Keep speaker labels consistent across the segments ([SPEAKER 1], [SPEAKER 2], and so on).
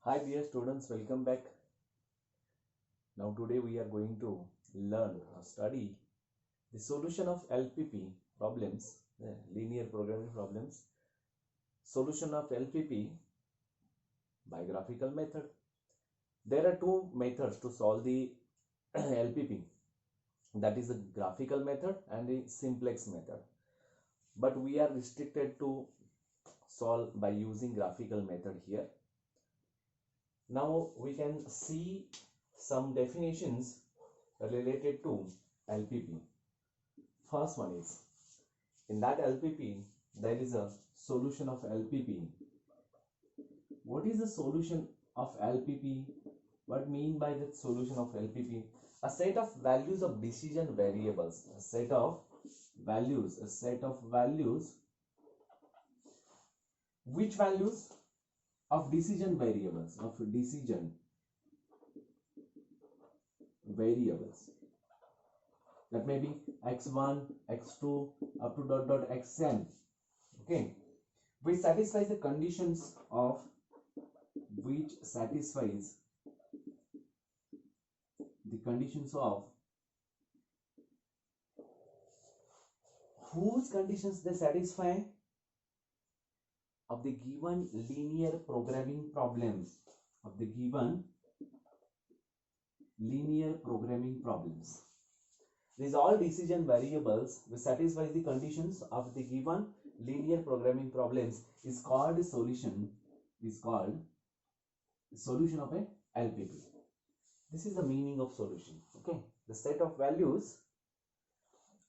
[SPEAKER 1] Hi dear students, welcome back. Now today we are going to learn or study the solution of LPP problems, linear programming problems, solution of LPP by graphical method. There are two methods to solve the LPP, that is the graphical method and the simplex method. But we are restricted to solve by using graphical method here. Now we can see some definitions related to LPP. First one is, in that LPP, there is a solution of LPP. What is the solution of LPP? What mean by the solution of LPP? A set of values of decision variables. A set of values. Which values? Of decision variables. That may be x1, x2, up to dot dot xn. Okay. Which satisfies the conditions of whose conditions they satisfy of the given linear programming problems These all decision variables which satisfies the conditions of the given linear programming problems is called solution of a LPP. This is the meaning of solution. Okay, the set of values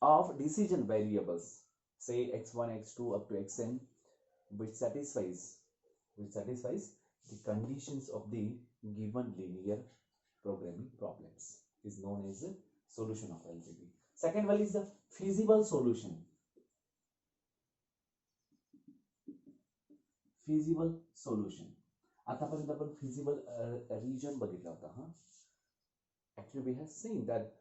[SPEAKER 1] of decision variables, say x1, x2 up to xn, which satisfies the conditions of the given linear programming problems is known as the solution of LPP. Second one is the feasible solution. आतापर्यंत आपण feasible region बघितला होता. Actually we have seen that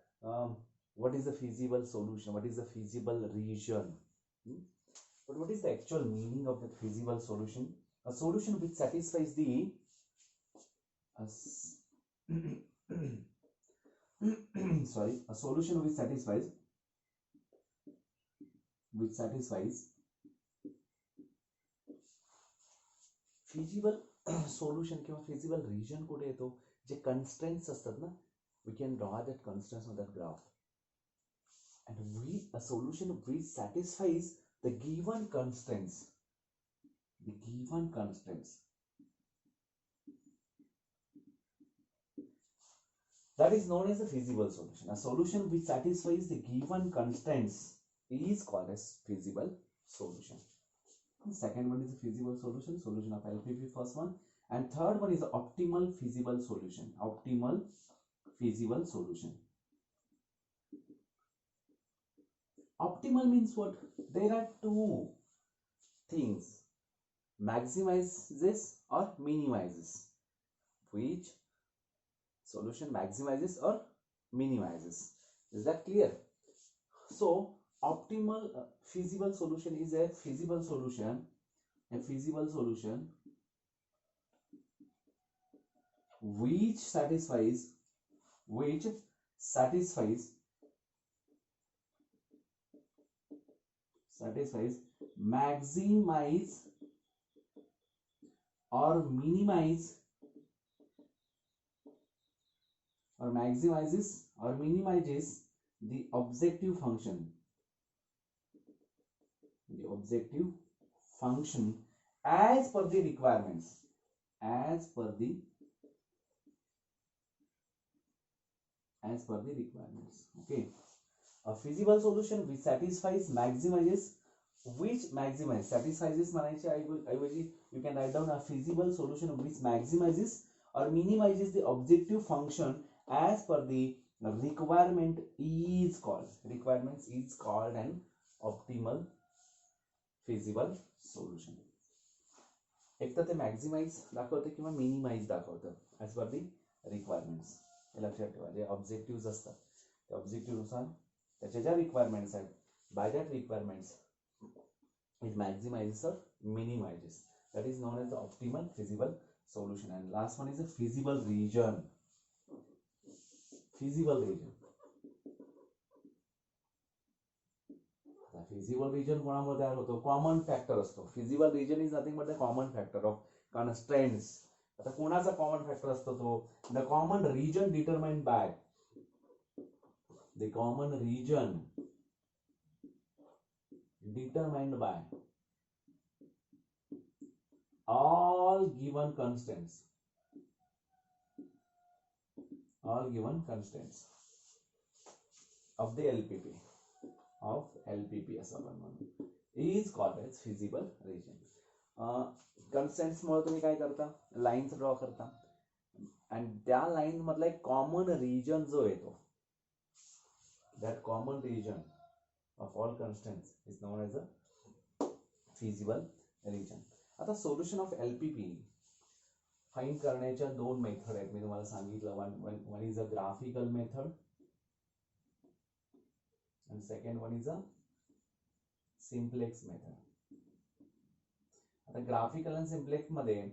[SPEAKER 1] what is the feasible solution, what is the feasible region, but what is the actual meaning of the feasible solution? A solution which satisfies the a solution which satisfies feasible solution किंवा feasible region कुठे येतो? जे constraints असतात ना, we can draw that constraints on that graph, and a solution which satisfies the given constraints that is known as a feasible solution. A solution which satisfies the given constraints is called as feasible solution. The second one is the feasible solution of LPP, first one, and third one is the optimal feasible solution. Optimal means what? There are two things, maximizes or minimizes. Which solution maximizes or minimizes? Is that clear? So optimal feasible solution is a feasible solution which satisfies maximize or maximizes or minimizes the objective function as per the requirements. Okay, a feasible solution which satisfies satisfies म्हणायचे ऐवजी you can write down a feasible solution which maximizes or minimizes the objective function as per the requirement is called an optimal feasible solution. एक तर ते maximise दाखवतं किंवा minimise दाखवतं as per दी requirements. हे लक्षात ठेवा, जे ऑब्जेक्टिव्ह असतात त्या ऑब्जेक्टिव्हनुसार त्याच्या ज्या रिक्वायरमेंट्स आहेत, बाय दॅट रिक्वायरमेंट्स इट मॅक्झिमाइजेस और minimises. that is known as the optimal feasible solution. And last one is a feasible region. Feasible region. The feasible region कोणामुळे तयार होतो? कॉमन फॅक्टर असतो. Feasible region is nothing but the common factor of constraints. आता कोणाचा common factor असतो तो? The common region determined by the common region determined by all given constants of the LPP असं आपण म्हणू is called as feasible region. कन्स्टंट्स मुळे तुम्ही काय करता? लाईन्स ड्रॉ करता आणि त्या लाईन मधला एक कॉमन रिजन जो येतो, that common region of all constants is known as a feasible region. आता सोल्युशन ऑफ LPP फाइंड करण्याच्या दोन मेथड आहेत. मी तुम्हाला सांगितलं, one is a graphical method and second one is a simplex method. आता graphical and simplex मध्ये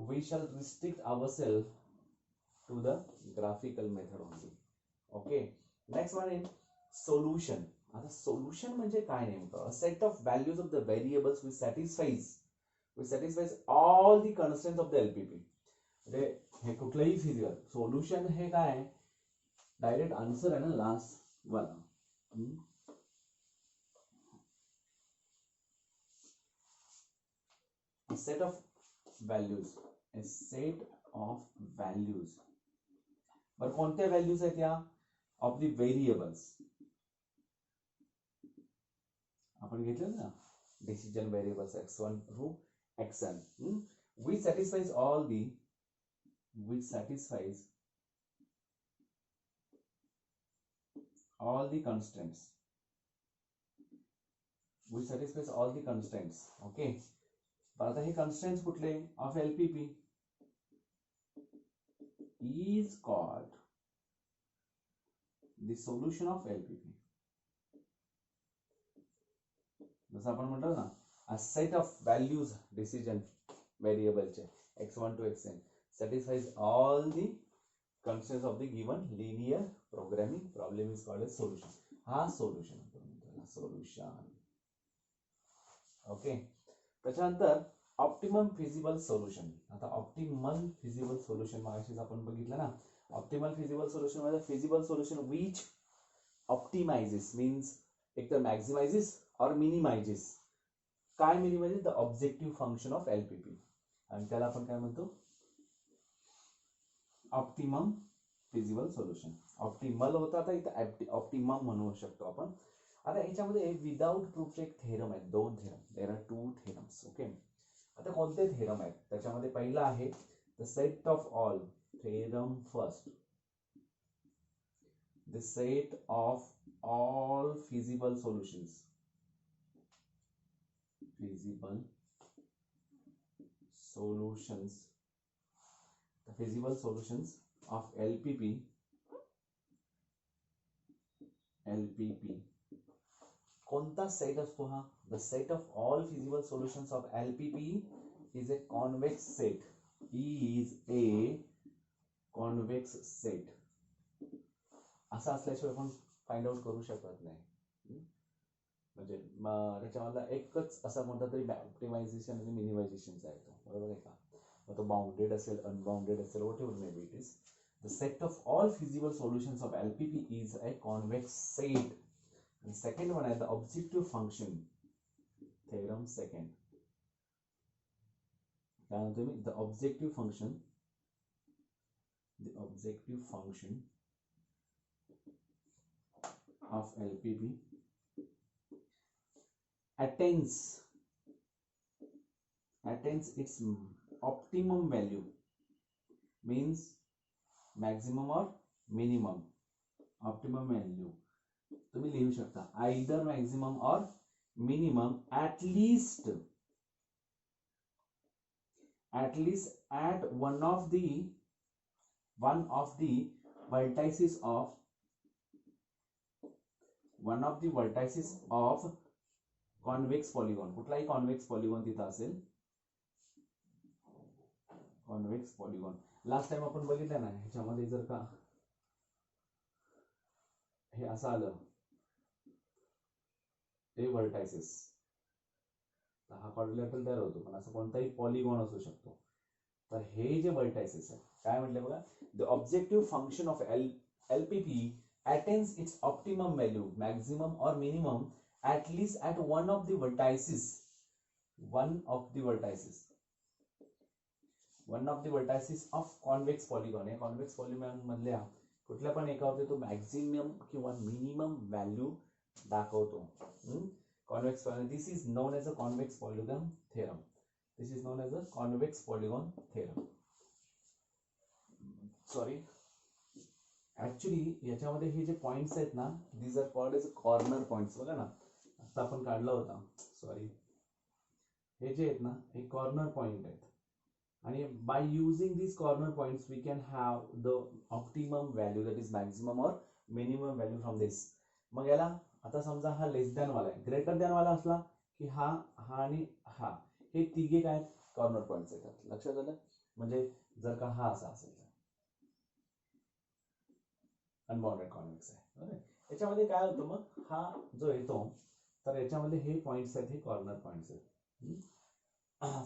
[SPEAKER 1] we shall restrict ourselves to the graphical method only. Okay, next one is solution. आता solution म्हणजे काय नेमकं? Set of values of the variables which satisfies all the constraints of the LPP. म्हणजे हे कुठलंही physical solution हे काय? Direct answer आहे ना last वाला. Set of values, set of values. बरं कोणत्या व्हॅल्यूज आहेत या? Of the variables. आपण घेतलं ना decision variables x1 through xn, which satisfies all the constraints, okay. पण आता हे constraints कुठले? of LPP is called the solution of LPP. जसं आपण म्हटलं ना, a set of values decision variable चे x1 to xn satisfies all the constraints of the given linear programming problem is called as solution. हा solution. Okay. त्याच्यानंतर optimum feasible solution. आता optimal feasible solution मागाशीच आपण बघितलं ना. Optimal feasible solution म्हणजे feasible solution विच ऑप्टिमाइजेस means एक तर मॅक्सिमाइजेस और मिनिमाइजेस. काय minimises? The objective function of LPP. आणि त्याला आपण काय म्हणतो? Optimum feasible solution. ऑप्टिमल होता, आता इथं ऑप्टिमम म्हणू शकतो आपण. आता याच्यामध्ये विदाउट प्रूफचे एक थेरम आहेत, दोन theorem. There are two theorems. Okay. आता कोणते थेरम आहेत? त्याच्यामध्ये पहिला आहे the set of all. Theorem first, the set of all feasible solutions the feasible solutions of LPP कोणता सेट असतो हा? the set of all feasible solutions of LPP is a convex set. असा असल्याशिवाय आपण फाइंड आउट करू शकत नाही. म्हणजे त्याच्यामधला एकच असा कोणता तरी ऑप्टिमायझेशन आणि मिनिमायझेशनचा आहे तो, बरोबर आहे का? मग तो बाउंडेड असेल, अनबाउंडेड असेल, whatever may be it is. The set of all feasible solutions of LPP is a convex set. आणि सेकंड वन आहे the objective function. Theorem second काय म्हणतो मी? The objective function of LPP attains its optimum value, means maximum or minimum. Optimum value तुम्ही लिहू शकता either maximum or minimum at least at one of the vertices of convex polygon. कुठलाही convex polygon तिथं असेल convex polygon. Last time आपण बघितलं ना, ह्याच्यामध्ये जर का हे असं आलं हे व्हर्टायसेस, तर हा क्वाड्रिलॅटरल तयार होतो, पण असं कोणताही पॉलिगॉन असू शकतो. तर हे जे व्हर्टायसेस आहे काय म्हटले बघा, the objective function of LPP attains its optimum value, maximum or minimum at least at one of the vertices of convex polygon. या कॉन्व्हेक्स पॉलिगॉन मधल्या कुठल्या पण एकावरती तो मॅक्झिमम किंवा मिनिमम व्हॅल्यू दाखवतो. Convex, this is known as a convex polygon theorem. Sorry, actually याच्यामध्ये हे जे पॉइंट्स आहेत ना, these are called as corner points. बघा ना, आता आपण काढला होता, सॉरी, हे जे आहेत ना हे कॉर्नर पॉइंट आहेत, आणि by using these corner points we can have the optimum value, that is maximum or minimum value from this. मग याला आता समजा हा लेस दॅन वाला आहे, ग्रेटर दॅन वाला असला की हा आणि हा हे तिघे काय कॉर्नर पॉइंट्स येतात. लक्षात आलं? म्हणजे जर का हा असा असेल तर अनबाउंडेड कॉन्व्हेक्स आहे. याच्यामध्ये काय होतं मग, हा जो येतो तर याच्यामध्ये हे पॉइंट्स आहेत, हे कॉर्नर पॉइंट्स आहेत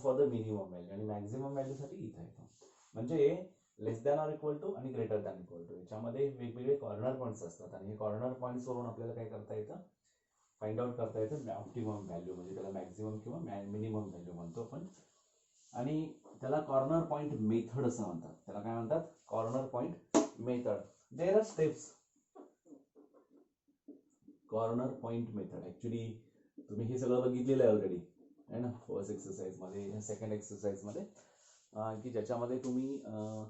[SPEAKER 1] फॉर द मिनिमम व्हॅल्यू, आणि मॅक्झिमम व्हॅल्यू साठी इथं येतो. म्हणजे less than or equal to आणि ग्रेटर दॅन इक्वल टू याच्यामध्ये वेगवेगळे कॉर्नर पॉइंट्स असतात, आणि हे कॉर्नर पॉइंट्स वरून आपल्याला काय करता येतं, फाइंड आउट करता येतं ऑप्टिमम व्हॅल्यू, म्हणजे त्याला मॅक्झिमम किंवा मिनिमम व्हॅल्यू म्हणतो आपण. आणि त्याला कॉर्नर पॉइंट मेथड असं म्हणतात. त्याला काय म्हणतात, corner point method. There are steps. Corner point method actually तुम्ही हे सगळं बघितलेलं आहे ऑलरेडी है ना, फर्स्ट एक्सरसाइज मध्ये, सेकंड एक्सरसाइज मध्ये, की ज्याच्यामध्ये तुम्ही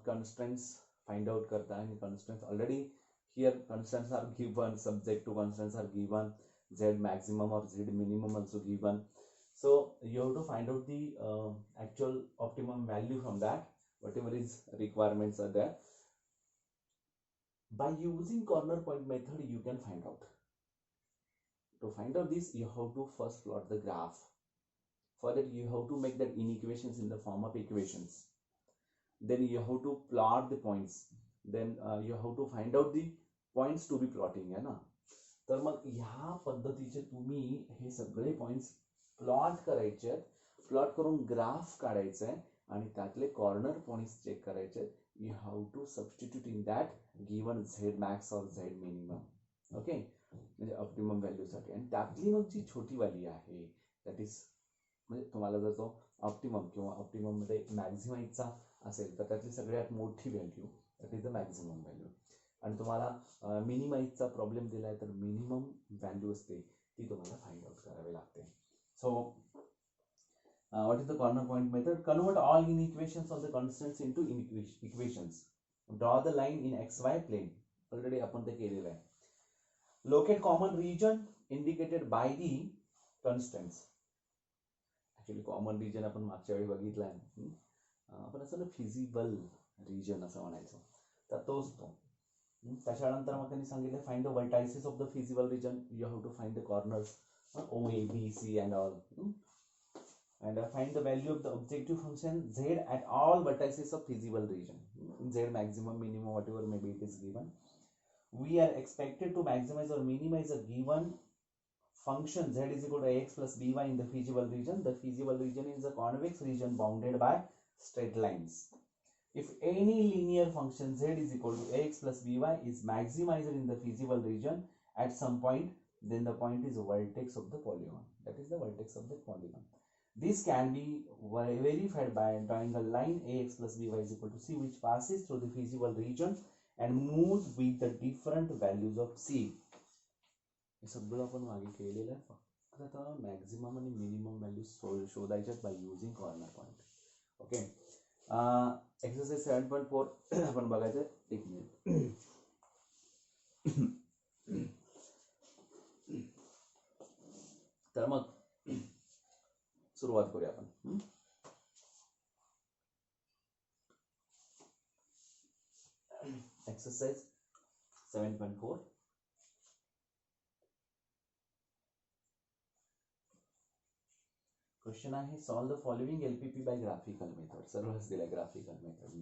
[SPEAKER 1] कन्स्ट्रेंट्स फाइंड आउट करता. आणि constraints already here constraints are given, subject to constraints are given, z maximum or z minimum also given. So you have to find out the actual optimum value from that, whatever is requirements are there. By using corner point method you can find out. To find out this you have to first plot the graph. For that you have to make that inequations in the form of equations. Then you have to plot the points. Then you have to find out the points to be plotting है ना. तर मग ह्या पद्धतीचे तुम्ही हे सगळे points plot करायचे आहेत. Plot करून ग्राफ काढायचा आहे आणि त्यातले कॉर्नर पॉइंट्स चेक करायचे आहेत. You have to substitute in that given z max और झेड मिनिमम. ओके, म्हणजे ऑप्टिमम व्हॅल्यूसाठी. आणि त्यातली मग जी छोटी वाली आहे दॅट इज, म्हणजे तुम्हाला जर तो ऑप्टिमम किंवा ऑप्टिमम मध्ये मॅक्झिमाइजचा असेल तर त्यातली सगळ्यात मोठी value that is the maximum value. आणि तुम्हाला मिनिमाइजचा प्रॉब्लेम दिलाय तर मिनिमम व्हॅल्यू असते ती तुम्हाला फाइंड आउट करावी लागते. So what is the corner point method? Convert all inequations of the constants into equations. Draw the line in XY plane. Already आपण ते केलेलं आहे. Locate common region indicated by the constants. Actually common region आपण मागच्या वेळी बघितला आहे, आपण असं ना फिजिबल रिजन असं म्हणायचो, तर तोच तो. त्याच्यानंतर मग त्यांनी सांगितलं find the vertices of the feasible region. You have to find the corners O, A, B, C and all, and find the value of the objective function z at all vertices of feasible region. Z maximum, minimum, whatever maybe it is given. We are expected to maximize or minimize a given function z is equal to ax plus by in the feasible region. The feasible region is a convex region bounded by straight lines. If any linear function z is equal to ax plus by is maximized in the feasible region at some point, then the point is the vertex of the polygon. That is the vertex of the polygon. This can be verified by drawing a line ax plus by is equal to c which passes through the feasible region and moves with the different values of c. हे सगळं आपण मागे केलेलं आहे. फक्त आता maximum आणि minimum value शोधायच्यात by using corner point. Okay, exercise 7.4 आपण बघायचं. एक मिनिट. तर मग सुरुवात करूया आपण. एक्सरसाइज 7.4. क्वेश्चन आहे solve the following LPP by graphical method. सर्वच दिला graphical method.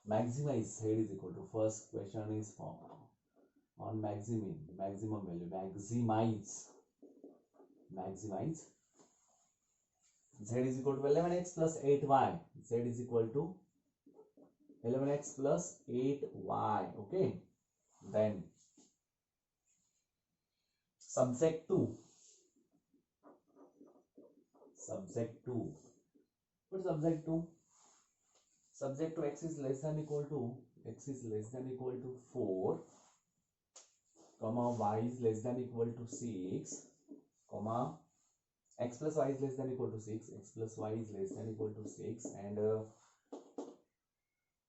[SPEAKER 1] Maximize z is equal to first question is on maximum value. Maximize z is equal to 11x plus 8y. Z is equal to 11x plus 8y. Okay, then subject 2. What is subject 2? Subject to x is less than equal to 4, comma y is less than equal to 6, comma x plus y is less than equal to 6, x plus y is less than equal to 6, and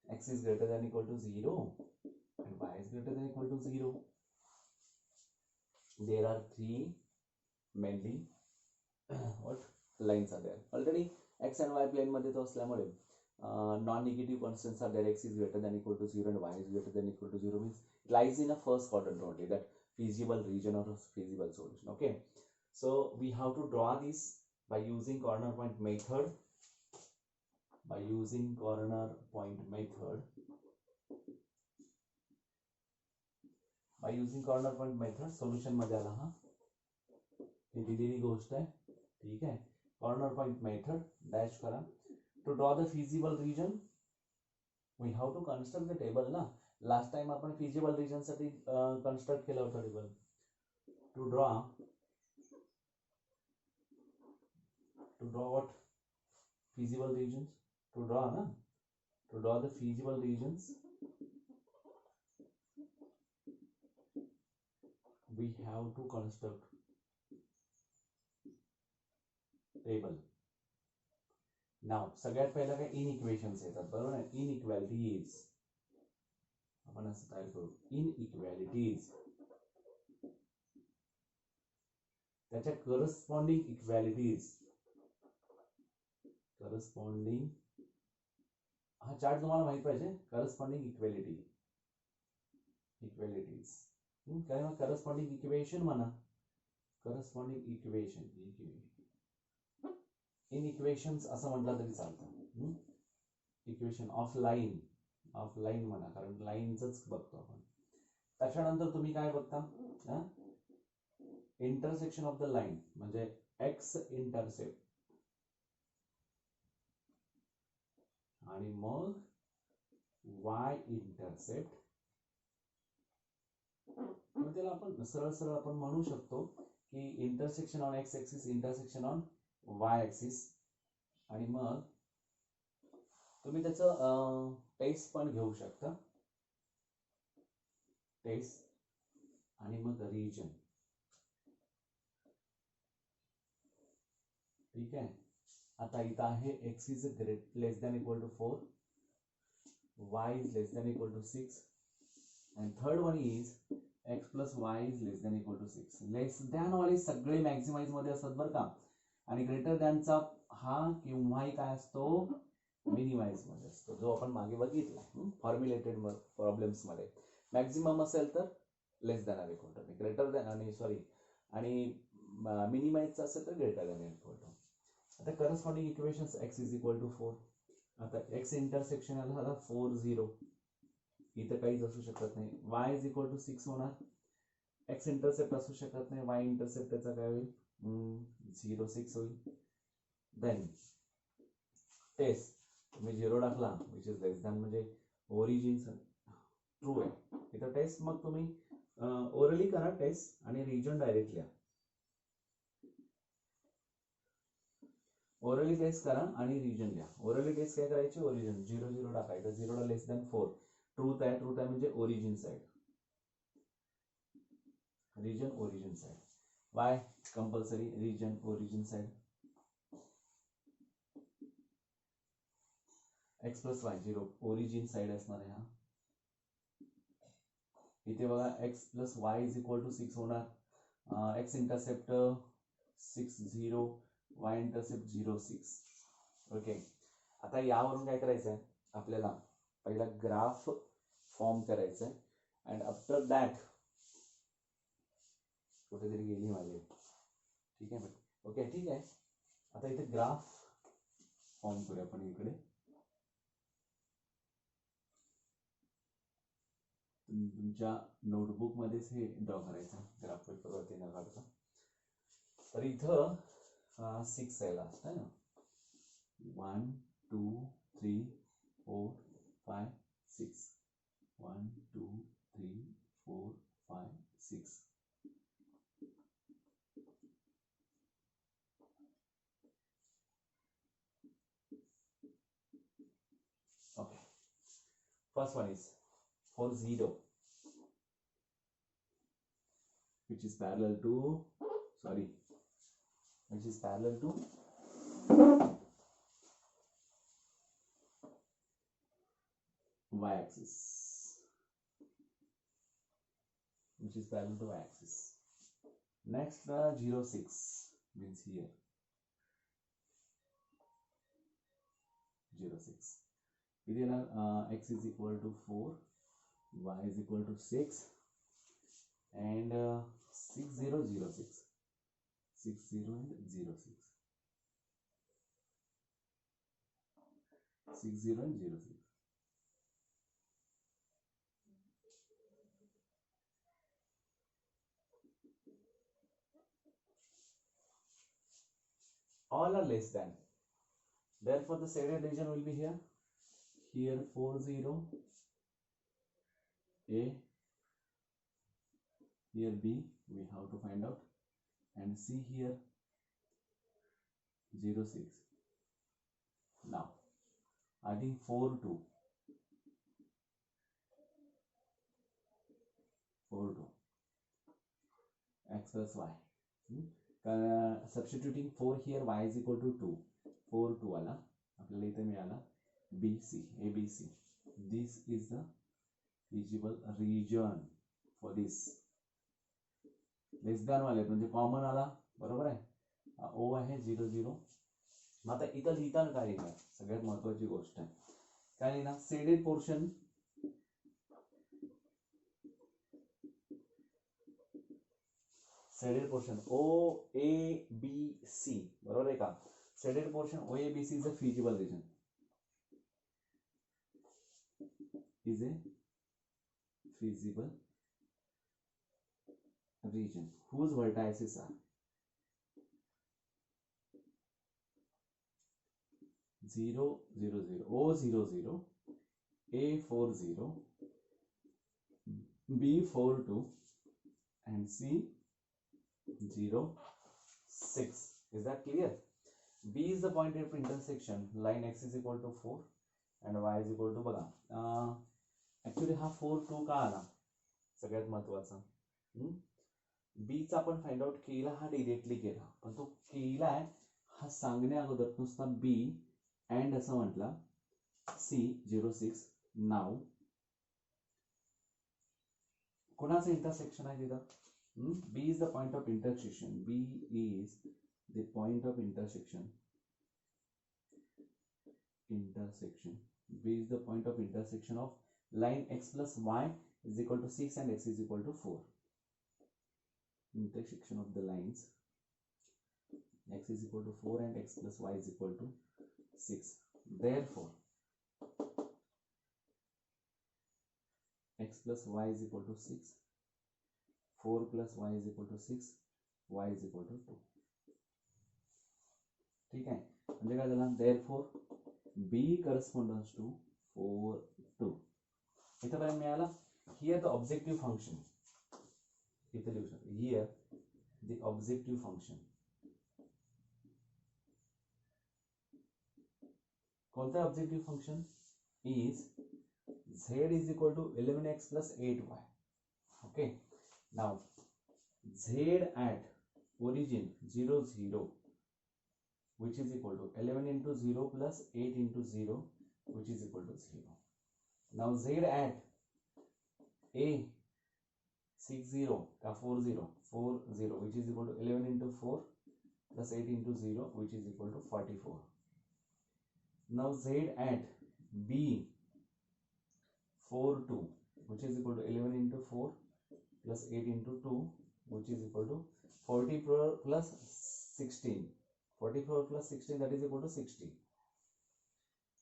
[SPEAKER 1] x is greater than equal to 0 and y is greater than equal to 0. There are three mainly what lines are there. Already x and y plane मध्ये तो असल्यामुळे non-negative constants are there. X is greater than equal to 0 and y is greater than equal to 0 means it lies in a first quadrant only, that feasible region or feasible solution. Okay, so we have to draw this by using corner point method. Solution मध्ये आला हा, ही दिलेली गोष्ट आहे. ठीक आहे, corner point method dash करा. To draw the feasible region, we have to construct the table ना. Last time आपण feasible region साठी construct केला होता table. To draw what? Feasible regions. To draw the feasible regions, we have to construct table. Now सगळ्यात पहिला काय inequations येतात, बरोबर आहे. Inequalities आपण असं तयार करू. Inequalities त्याच्या corresponding equalities. हा चार्ट तुम्हाला माहित पाहिजे. corresponding equalities काय मग corresponding equation म्हणा. corresponding equation inequations असं म्हटलं तरी चालतं. इक्वेशन ऑफ लाईन म्हणा, कारण लाईनच बघतो आपण. त्याच्यानंतर तुम्ही काय बघता, इंटरसेक्शन ऑफ द लाईन म्हणजे एक्स इंटरसेप्ट आणि मग वाय इंटरसेप्ट. मग त्याला आपण सरळ आपण म्हणू शकतो की intersection on x axis, intersection on Y axis. आणि मग तुम्ही त्याचं टेस्ट पण घेऊ शकता, टेस्ट. आणि मग रिजन. ठीक आहे, आता इथं आहे x is less than equal to 4, y is less than equal to 6, and third one is x plus y is less than equal to 6. Less than वाले सगळे मॅक्सिमाइज मध्ये असतात बरं का, आणि ग्रेटर दॅनचा हा केव्हाही काय असतो, मिनिमाइज मध्ये असतो, जो आपण मागे बघितला फॉर्म्युलेटेड प्रॉब्लेम्स मध्ये. मॅक्सिमम असेल तर less than or equal to, greater than आणि मिनिमाइजचा असेल तर ग्रेटर दॅन इक्वल टू. आता corresponding equations x is equal to 4. आता x इंटरसेक्शन झाला 4 0, इथं काहीच असू शकत नाही. y इज इक्वल टू 6 होणार. x इंटरसेप्ट असू शकत नाही, y इंटरसेप्ट त्याचा काय होईल 0 6 होईल. देन टेस्ट तुम्ही 0 टाकला विच इज लेस दॅन म्हणजे ओरिजिन ट्रू आहे इथं टेस्ट. मग तुम्ही ओरली करा टेस्ट आणि रिजन डायरेक्ट लिहा. ओरली टेस्ट करा आणि रिजन लिहा. ओरली टेस्ट काय करायची, ओरिजिन 0 0 टाकायचं. 0 ला लेस दॅन 4 ट्रूथ आहे म्हणजे origin side, region origin side. Y compulsory region origin side. x plus y 0 origin side असणार आहे हा. इथे बघा x plus y is equal to 6 होणार. x intercept 6 0, y intercept 0 6. Okay, आता यावरून काय करायचं आहे आपल्याला, पहिला ग्राफ फॉर्म करायचा आहे. अँड आफ्टर दॅट कुठेतरी गेली माझी. ठीक आहे, ओके ठीक आहे. आता इथे ग्राफ फॉर्म करूया आपण इकडे. तुमच्या नोटबुक मध्येच हे ड्रॉ करायचं ग्राफ पेपरवरती न काढता. तर इथं 6 आहे लास्ट, आहे ना. 1 2 3 4 5 6. 1 2 3 4 5 6. Okay. First one is 4 0, which is parallel to y-axis, Next 0 6 means here 0 6. X is equal to 4, y is equal to 6, and 6 0 0 6, 6 0 and 0 6, 6 0 and 0 6. All are less than, therefore the shaded region will be here. Here 4 0 A, here B, we have to find out, and C here 0 6. Now adding 4 2, 4 2, x plus y. Substituting 4 here, y is equal to 2, 4 2 आला आपल्याला इथे मिळाला BC, ABC. This is the feasible region for this. Less than वाले म्हणजे common आला, बरोबर आहे. O आहे 0 0. मग आता इथं लिहिताना काय लिहिणार, सगळ्यात महत्वाची गोष्ट आहे काय लिहिणार, shaded portion O A B C, बरोबर आहे का. Shaded portion O A B C is a feasible region, whose vertices are 0 0 0, O 0 0, A 4 0, B 4 2, and C 0 6. Is that clear? B is the point of intersection. Line x is equal to 4 and y is equal to, बघा actually हा 4 2 का आला, सगळ्यात महत्वाचा. B चा आपण find out केला, हा डिरेक्टली केला, पण तो केलाय हा सांगण्या अगोदर नुसता B अँड असं म्हटला C 0 6. नाव कोणाचं इंटरसेक्शन आहे तिथं, B is the point of intersection. B is the point of intersection. B is the point of intersection of line x plus y is equal to 6 and x is equal to 4. Intersection of the lines x is equal to 4 and x plus y is equal to 6. Therefore, x plus y is equal to 6. 4 plus y is equal to 6, y is equal to 2. ठीक आहे, म्हणजे काय झालं, therefore B corresponds to 4 2. इथं काय मिळाला, here the objective function, इथे लिहू शकतो, here the objective function. कोणता objective function is z is equal to 11x plus 8y. Okay. Now z at origin 0 0, which is equal to 11 into 0 plus 8 into 0, which is equal to 0. Now z at a 6 0 का 4 0 4 0, which is equal to 11 into 4 plus 8 into 0, which is equal to 44. Now z at b 4 2, which is equal to 11 into 4 plus 8 into 2, which is equal to 40 plus 16, 44 plus 16, that is equal to 60.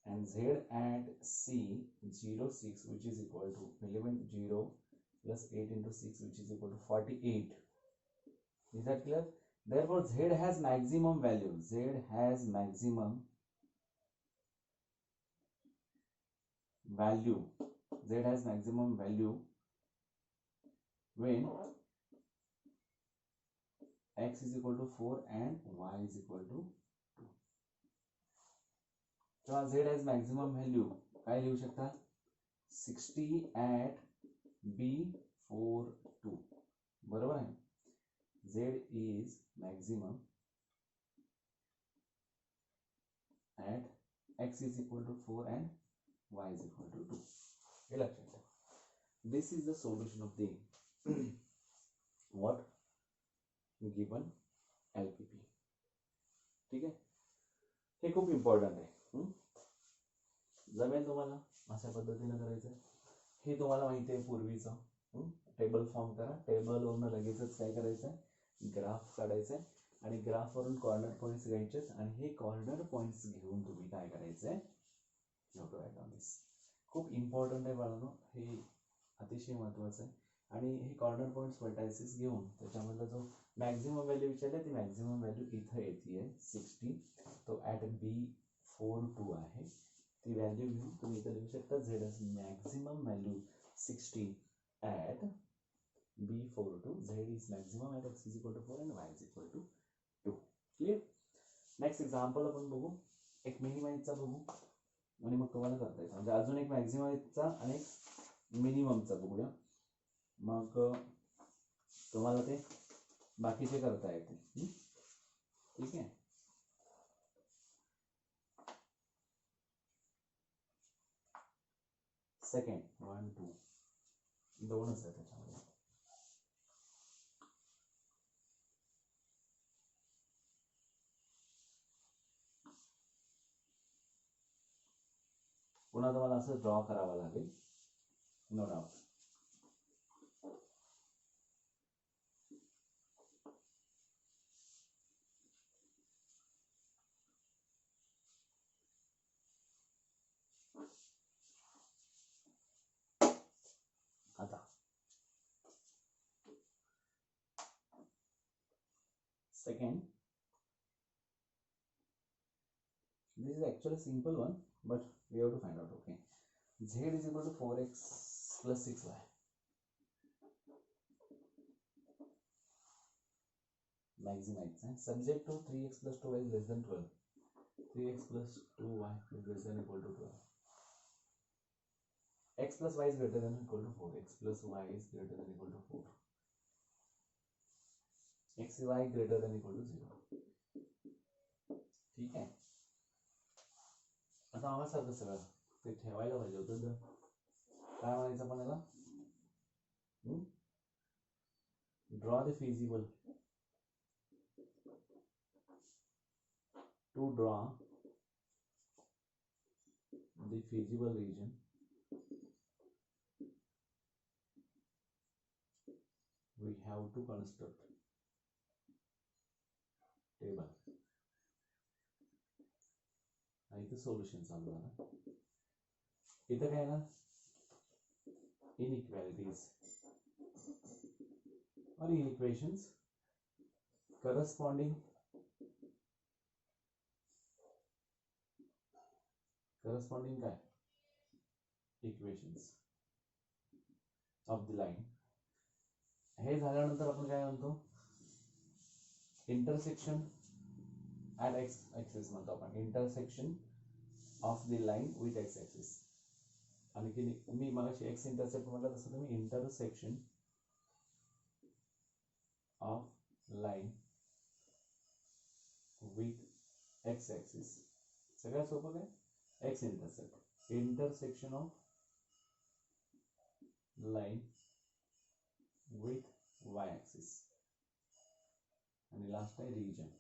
[SPEAKER 1] And Z at C 0 6, which is equal to 11 0 plus 8 into 6, which is equal to 48. Is that clear? Therefore Z has maximum value. Z has maximum value. Z has maximum value when x is equal to 4 and y is equal to 2. So Z has maximum value काय लिहू शकता 60 at B42 बरोबर आहे. Z is maximum at x is equal to 4 and y is equal to 2. हे लक्षात घ्या. This is the solution of the what given LPP. ठीक आहे. हे खूप इम्पॉर्टंट आहे. जमेल तुम्हाला अशा पद्धतीने करायचं आहे. हे तुम्हाला माहिती आहे पूर्वीचं टेबल फॉर्म करा. टेबलवरून लगेचच काय करायचं आहे ग्राफ काढायचं आहे आणि ग्राफवरून कॉर्नर पॉईंट्स घ्यायचे आणि हे कॉर्नर पॉईंट्स घेऊन तुम्ही काय करायचं आहे नोट राईट ऑन दिस. खूप इम्पॉर्टंट आहे बाळांनो. हे अतिशय महत्त्वाचं आहे. आणि हे कॉर्नर पॉईंट्स व्हर्टायसिस घेऊन त्याच्यामधला जो मॅक्झिमम व्हॅल्यू विचारले ती मॅक्झिमम व्हॅल्यू इथं येते 60. तो ॲट B42 आहे. ती व्हॅल्यू घेऊन तुम्ही इथं लिहू शकता Z as maximum value 60 at B42. Z is maximum at x is equal to 4 and y is equal to 2. Clear. Next example आपण बघू. एक मिनिमाइजचा बघू आणि मग तुम्हाला करता येतं. म्हणजे अजून एक मॅक्झिमाइजचा आणि एक मिनिममचा बघूया. मग तुम्हाला ते बाकीचे करता येते. ठीक आहे. सेकंड 1 2 दोनच आहे त्याच्यामध्ये. पुन्हा तुम्हाला असं ड्रॉ करावं लागेल. No doubt. आता second, this is actually a simple one, but we have to find out. Okay, Z is equal to 4x plus 6y. Maximize subject to 3x plus 2y is less than 12. 3x plus 2y is less than equal to 12. X plus y is greater than equal to 4. X plus y is greater than equal to 4. X y greater than equal to 0. ठीक आहे. आता आम्हाला सगळं ते ठेवायला पाहिजे होतं. काय म्हणायचं आपण याला draw the feasible to draw the feasible region we have to construct table. आणि इथे सोल्युशन चालू झालं. इथं काय ना inequalities or inequations corresponding काय इक्वेशन्स ऑफ द लाईन. हे झाल्यानंतर आपण काय म्हणतो इंटरसेक्शन ॲट एक्स ॲक्सिस म्हणतो आपण. Intersection of the line with x axis. आणखी मी मगाशी एक्स इंटरसेक्ट म्हटलं तसं तुम्ही intersection of line with x axis. सगळ्यात सोपं काय x intercept. Intersection of line with y axis. And last आहे region.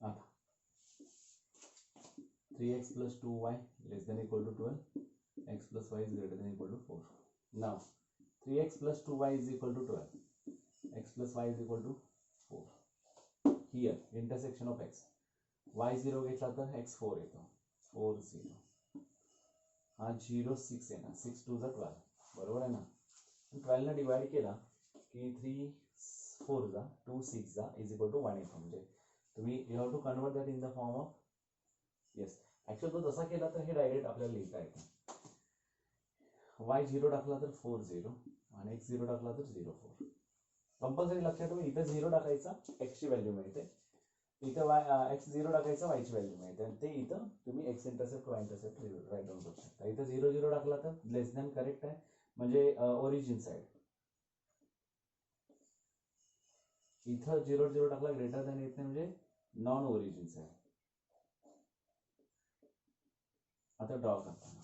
[SPEAKER 1] आता 3x plus 2y less than equal to 12, x plus y is greater than equal to 4. Now 3x plus 2y is equal to 12, x plus y is equal to 4. Here intersection of x, y0 घेतला तर x 4 येतो, 4 0. हा 0 6 आहे ना, 6 2 12, बरोबर आहे ना. 12 ने डिवाइड केला की 3 4 जा 2 6 जा इज इक्वल टू 1 येतो. म्हणजे तुम्ही you have to convert that in the form of, yes actually तो तसा केला तर हे डायरेक्ट आपल्याला लिहिता येतं. y0 टाकला तर 4 0 आणि x0 टाकला तर 0 4. कंपल्सरी लक्षात ठेवा, इथे 0 टाकायचा x ची व्हॅल्यू मिळते, इथे x0 टाकायचा y ची व्हॅल्यू मिळते, आणि ते इथं तुम्ही x intercept y intercept write down करू शकता. इथं 0 0 टाकला तर लेस दॅन करेक्ट आहे, म्हणजे ओरिजिन साइड. इथं 0 0 टाकला ग्रेटर दॅन येत नाही, म्हणजे नॉन ओरिजिन साइड. आता ड्रॉ करताना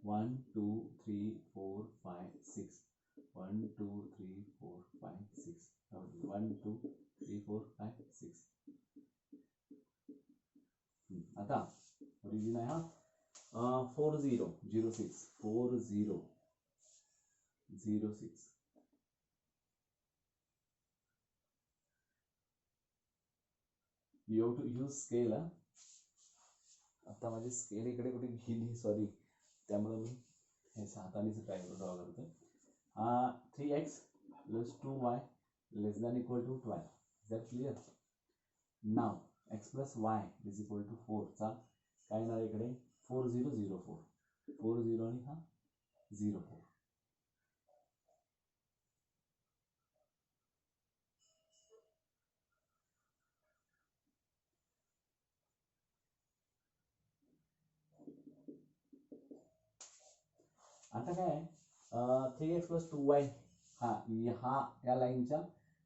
[SPEAKER 1] 1 2 3 4 5 6 1 2 3 4 5 6 1 2 3 4 5 6. आता ओरिजिन आहे हा 4 0 0 6 4 0 0 6. You have to use scale. आता माझी स्केल इकडे कुठे गेली, सॉरी, त्यामुळे मी हे हातानेच ट्राय ड्रॉ करतो. 3x plus 2y less than equal to 12. Is that clear? Now x plus y is equal to 4 चा काय येणार इकडे 4 0 0 4 4 0 आणि हा 0 4. आता काय आहे 3x plus 2y हा या लाईनच्या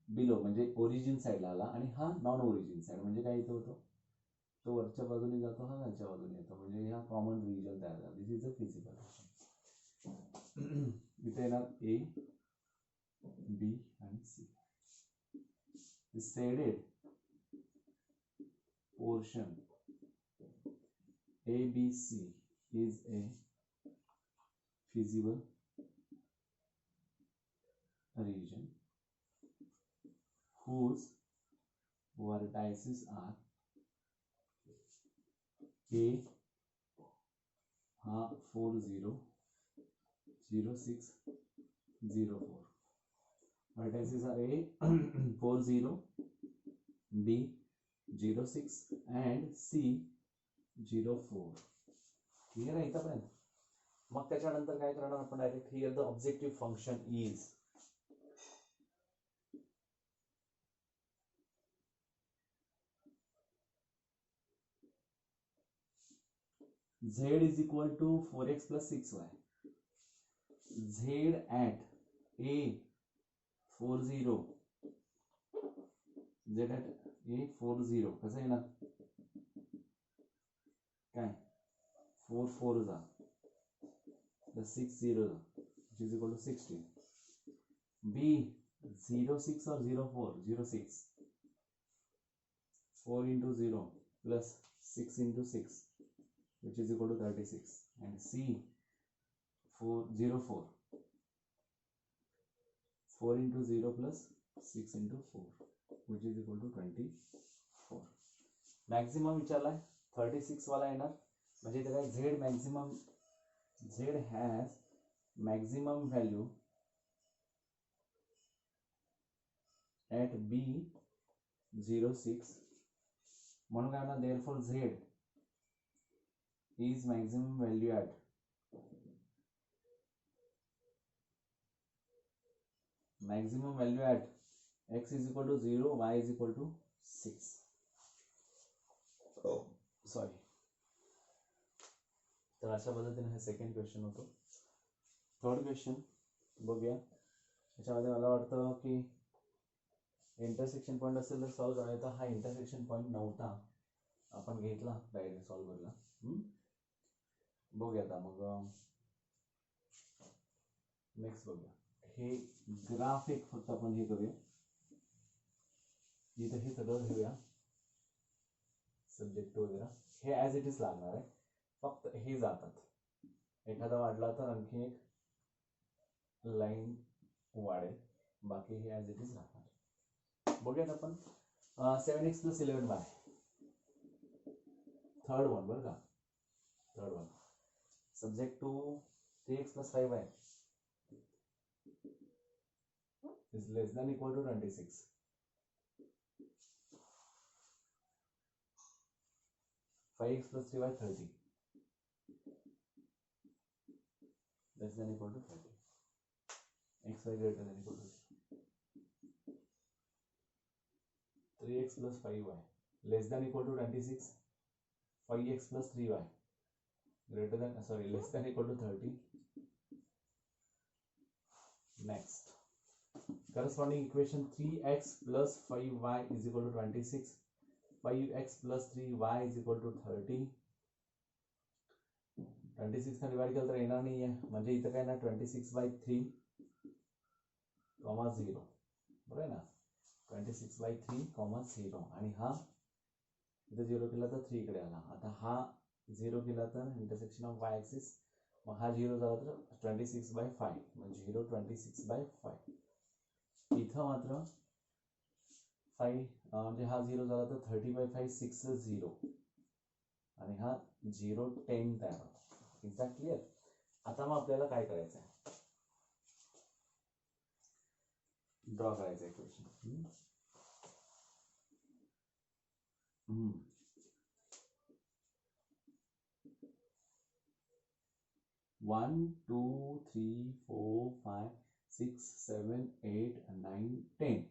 [SPEAKER 1] बिलो म्हणजे ओरिजिन साईडला आला, आणि हा नॉन ओरिजिन साईड म्हणजे काय इथं होतो, तो वरच्या बाजूने जातो, हा खालच्या बाजूने येतो, म्हणजे हा कॉमन रिजन तयार झाला. This is a physical. इथे येणार ए बी आणि सी. The shaded portion ABC is a feasible region whose vertices are A 4 0 0 6 0 4. Vertices are A 4 0, B 0 6 and C 0 4. Clear आहे इथपर्यंत. मग त्याच्यानंतर काय करणार आपण direct, here the objective function is z is equal to 4x plus 6y. z at a 4 0, z at a 4 0 कसं येणार, काय 4 4 जा plus 6 0 जा, which is equal to 16. b 0 6 or 0 4 0 6, 4 into 0 plus 6 into 6, which is equal to 36. And C 4 0 4, 4 into 0 plus 6 into 4, which is equal to 24. Maximum विचारलाय 36 वाला येणार, म्हणजे इथे काय z maximum, z has maximum value at b 0 6, म्हणून काय होणार, therefore z is maximum value at x is equal to 0, y is equal to 6. Sorry. तर अशा पद्धतीने हे सेकंड क्वेश्चन होतो. थर्ड क्वेश्चन बघूया. त्याच्यामध्ये मला वाटतं की इंटरसेक्शन पॉईंट असेल तर सॉल्व्ह करायचा. हा इंटरसेक्शन पॉईंट नव्हता, आपण घेतला डायरेक्ट सॉल्व्ह करला. बघूया आता मग नेक्स्ट बघूया. हे ग्राफिक फक्त आपण हे करूया, इथं हे सगळं घेऊया, सब्जेक्ट वगैरे हे ॲज इट इज लागणार आहे, फक्त हे जातात, एखादा वाढला तर आणखी एक लाईन वाढेल, बाकी हे ॲज इट इज राहणार. बघूयात आपण 7x + 11y, थर्ड वन बरं का, third one. Subject to 3x + 5y is less than equal to 26. 5x + 3y 30 less than equal to 30. xy greater than equal to 3x + 5y less than equal to 26. 5x + 3y greater than less than equal to 30. Next, corresponding equation 3x + 5y is equal to 26. 5x + 3y is equal to 30. 26 ने divide केलं तर येणार नाही आहे, म्हणजे इथं काय ना 26/3 0 बरोबर आहे ना, 26/3 0 आणि हा इथं 0 केला तर 3 इकडे आला, आता हा 0 केला तर इंटरसेक्शन ऑफ y ॲक्सिस, मग हा 0 झाला तर 26/5 म्हणजे 0 26/5. इथं मात्र 5 म्हणजे हा 0 झाला तर 30/5 6 0 आणि हा 0 10 तयार होता. Is that clear? आता मग आपल्याला काय करायचं आहे, ड्रॉ करायचं equation. 1 2 3 4 5 6 7 8 9 10.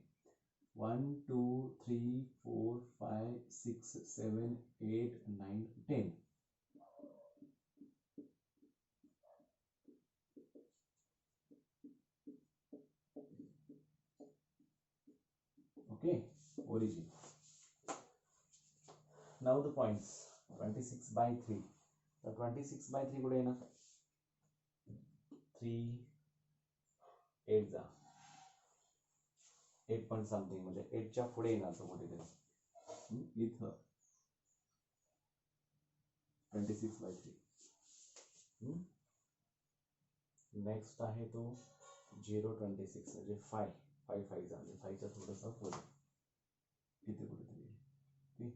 [SPEAKER 1] 1 2 3 4 5 6 7 8 9 10. Okay, origin. Now the points. 26/3. The 26/3 कुठे येणार? 3 8 जा 8 पॉइंट समथिंग म्हणजे 8 च्या पुढे येणार तो कुठेतरी, इथं 26/3. नेक्स्ट आहे तो 0.26 म्हणजे 5 5 5 जा म्हणजे 5 च्या थोडंसं पुढे इथे कुठेतरी. ठीक,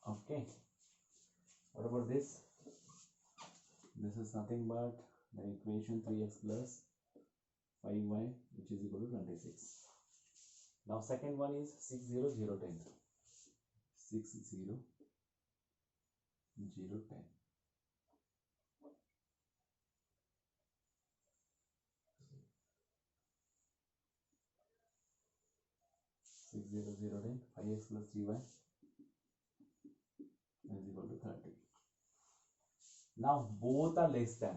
[SPEAKER 1] okay. What about this? This is nothing but the equation 3x + 5y which is equal to 26. Now second one is 6 0 0 10. 6 0 0 10. 6 0 0 10. 5x + 3y is equal to 30. Now both are less than.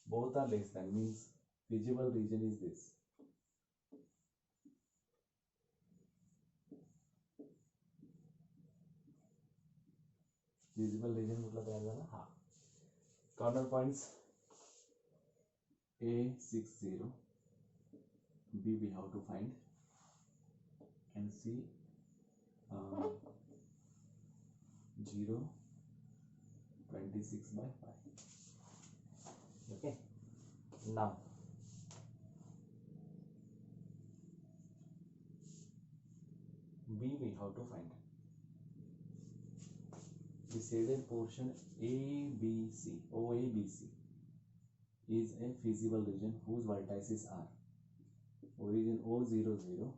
[SPEAKER 1] Both are less than means feasible region is this. Feasible region कुठला तयार झाला? हा. Corner points A 6 0, B we have to find, and C 0 26/5. Okay. Now B we have to find. The shaded portion ABC, OABC is a feasible region whose vertices are origin O0 0.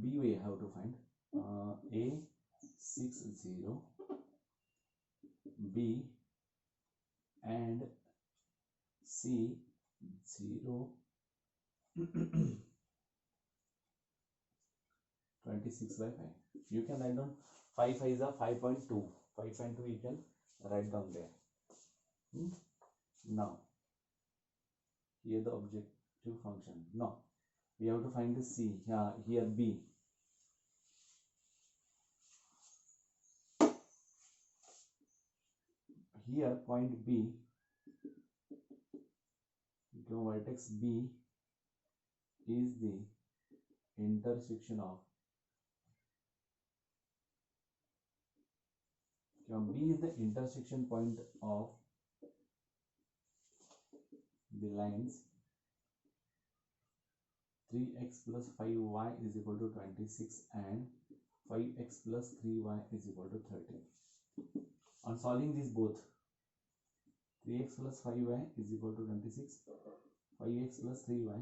[SPEAKER 1] B we have to find A 6 0, B and C 0 26/5. You can write down 5 5 is a 5.2. 5.2 you can write down there. Now here the objective function. Now we have to find the C. Here B. Here point B, vertex B is the intersection of B is the intersection point of the lines 3x plus 5y is equal to 26 and 5x plus 3y is equal to 30. On solving these both, 3x plus 5y is equal to 26, 5x plus 3y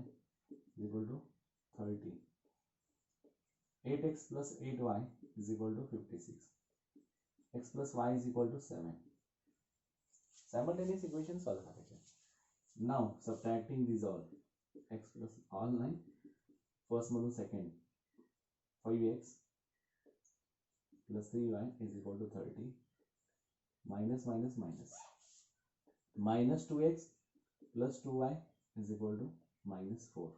[SPEAKER 1] is equal to 30, 8x plus 8y is equal to 56, x plus y is equal to 7. Simultaneous equation solve करेंगे. Now subtracting these all, x plus all 9, first मधून second, 5x plus 3y is equal to 30, minus minus minus, minus 2x plus 2y is equal to minus 4.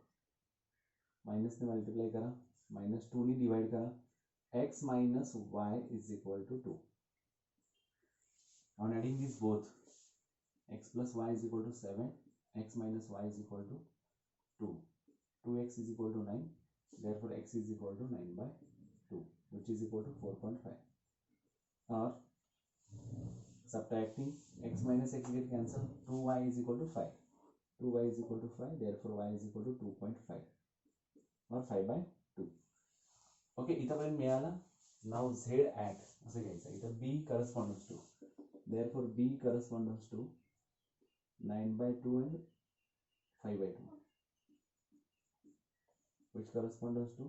[SPEAKER 1] Minus ने multiply करा, minus 2 ने divide करा, x minus y is equal to 2. On adding these both, x plus y is equal to 7, x minus y is equal to 2. 2x is equal to 9, therefore x is equal to 9/2, which is equal to 4.5. Or subtracting x minus x get cancelled, 2y is equal to 5. 2y is equal to 5, therefore y is equal to 2.5 or 5/2. Okay, इथपर्यंत मिळाला. Now z at असं घ्यायचं. इथं b corresponds to, therefore b corresponds to 9/2 and 5/2, which corresponds to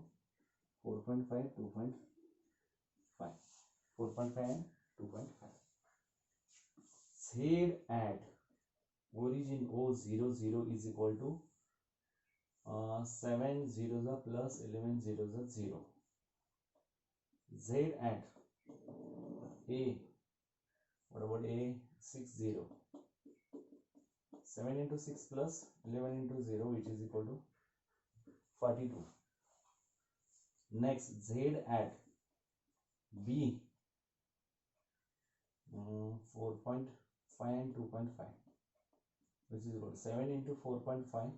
[SPEAKER 1] 4.5, 2.5, 4.5 and 2.5. Z at origin O00 is equal to 7 zeros are plus 11 zeros are 0. Z at A, what about A? 60. 7 into 6 plus 11 into 0, which is equal to 42. Next, Z at B, 4.5 and 2.5, which is equal to 7 into 4.5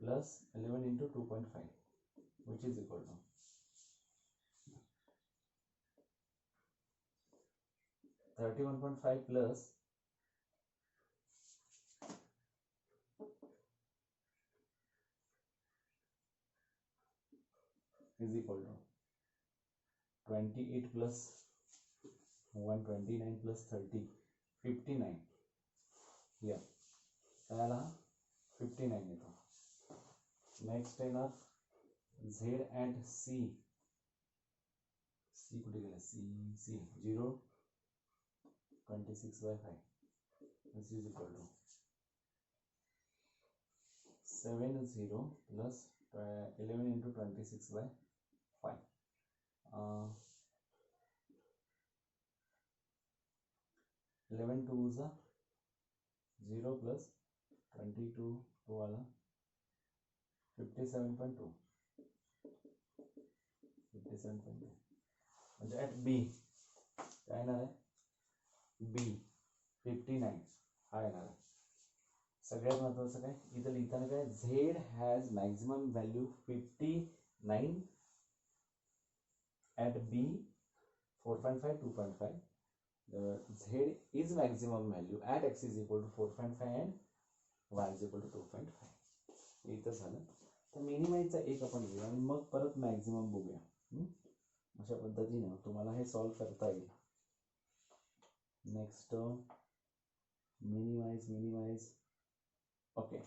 [SPEAKER 1] plus 11 into 2.5, which is equal to 31.5 plus 28 plus 129 plus 30, 59. Here, 59 येतो. Next येणार Z at C. C कुठे गेला? C 0, 26/5, which is equal to 70 plus 11 into 26/5. 11 2s are 0 plus 22 2 वाला 57.2, 57.2. म्हणजे at B काय येणार आहे? B 59 हा येणार आहे. सगळ्यात महत्त्वाचं काय इथं लिहिताना काय, Z has maximum value 59 at B 4.5 2.5. Z is maximum value at x is equal to 4.5 and y is equal to 2.5. इथं झालं. तर मिनिमाइजचा एक आपण घेऊ आणि मग परत मॅक्झिमम बघूया. अशा पद्धतीने तुम्हाला हे सॉल्व करता येईल. Next minimise. Okay,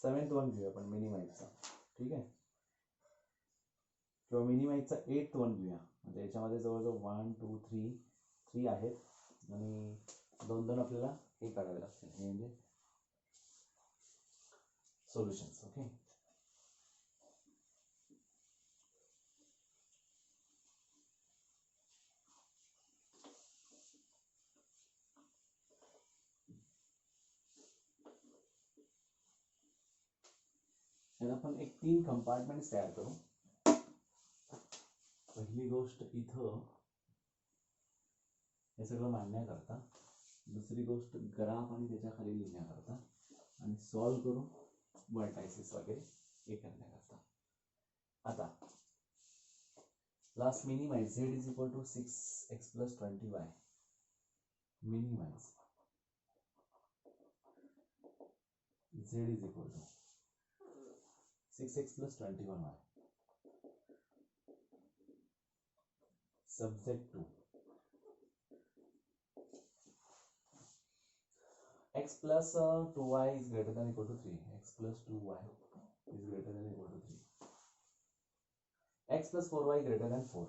[SPEAKER 1] 7th one घेऊया आपण मिनिमाइजचा. ठीक आहे, किंवा मिनिमाइजचा 8th वन घेऊया. म्हणजे याच्यामध्ये जवळजवळ 1 2 3 आहेत आणि 2 आपल्याला हे काढावे लागतील. हे म्हणजे सोल्युशन्स. ओके, याला आपण एक 3 कंपार्टमेंट्स तयार करू. पहिली गोष्ट इथं हे सगळं मांडण्याकरता, दुसरी गोष्ट ग्राफ आणि त्याच्या खाली लिहिण्याकरता, आणि सॉल्व करू वर्टायसेस वगैरे हे करण्याकरता. आता last minimize z is equal to 6x plus 20y. Minimize z is equal to 6x plus 21y. Subject to x plus 2y is greater than equal to 3. X plus 2y is greater than equal to 3. X plus 4y greater than 4.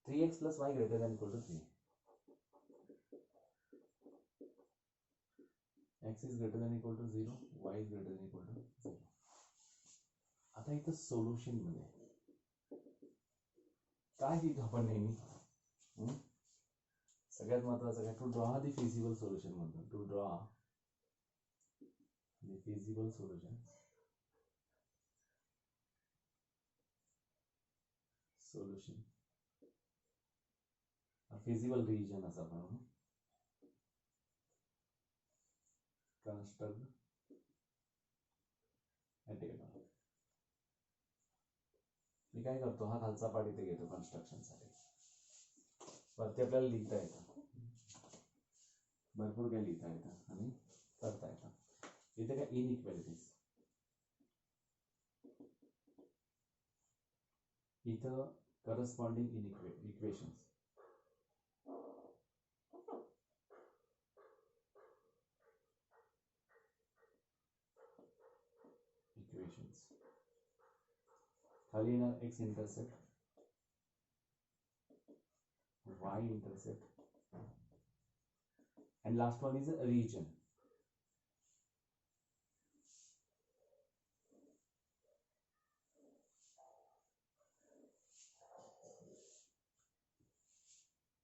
[SPEAKER 1] 3x plus y greater than equal to 3. X is greater than equal to 0, y is greater than equal to 0. आता इथं solution मध्ये काय लिहितो आपण नेहमी, सगळ्यात महत्त्वाचं काय, to draw the feasible solution म्हणतो. To draw the feasible solution, solution feasible region असं आपण म्हणू. construct a table. मी काय करतो, हा खालचा पार्ट इथे घेतो कन्स्ट्रक्शन साठी. वरती आपल्याला लिहिता येतं, भरपूर काही लिहिता येतं आणि करता येतं. इथे काय इनइक्वालिटीज, इथं करस्पॉन्डिंग इक्वेशन्स, खाली येणार x intercept, y intercept, and last one is a region.